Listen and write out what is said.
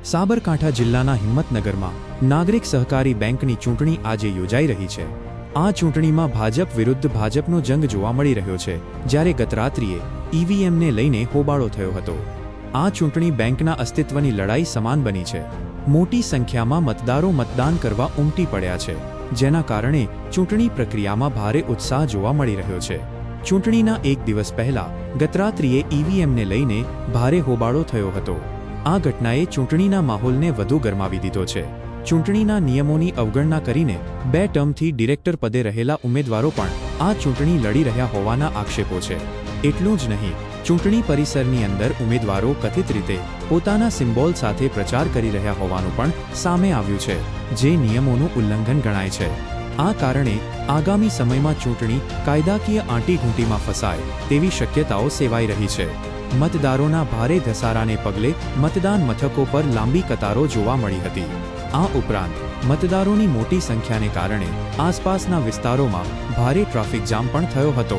સાબરકાંઠા જિલ્લાના હિંમતનગરમાં નાગરિક સહકારી બેંકની ચૂંટણી આજે યોજાઈ રહી છે। આ ચૂંટણીમાં ભાજપ વિરુદ્ધ ભાજપનો જંગ જોવા મળી રહ્યો છે, જ્યારે ગતરાત્રિએ ઈવીએમને લઈને હોબાળો થયો હતો। આ ચૂંટણી બેંકના અસ્તિત્વની લડાઈ સમાન બની છે। મોટી સંખ્યામાં મતદારો મતદાન કરવા ઉમટી પડ્યા છે, જેના કારણે ચૂંટણી પ્રક્રિયામાં ભારે ઉત્સાહ જોવા મળી રહ્યો છે। ચૂંટણીના એક દિવસ પહેલા ગતરાત્રિએ ઈવીએમને લઈને ભારે હોબાળો થયો હતો। આ ઘટનાએ ચૂંટણીના માહોલને વધુ ગરમાવી દીધો છે। ચૂંટણીના નિયમોની અવગણના કરીને 2 ટર્મથી ડિરેક્ટર પદે રહેલા ઉમેદવારો પણ આ ચૂંટણી લડી રહ્યા હોવાના આક્ષેપો છે। એટલું જ નહીં, ચૂંટણી પરિસરની અંદર ઉમેદવારો કથિત રીતે પોતાના સિમ્બોલ સાથે પ્રચાર કરી રહ્યા હોવાનું પણ સામે આવ્યું છે, જે નિયમોનું ઉલ્લંઘન ગણાય છે। આ કારણે આગામી સમયમાં ચૂંટણી કાયદાકીય આંટીઘૂંટીમાં ફસાય તેવી શક્યતાઓ સેવાઈ રહી છે। મતદારોના ભારે ધસારાને પગલે મતદાન મથકો પર લાંબી કતારો જોવા મળી હતી। આ ઉપરાંત મતદારોની મોટી સંખ્યાને કારણે આસપાસના વિસ્તારોમાં ભારે ટ્રાફિક જામ પણ થયો હતો।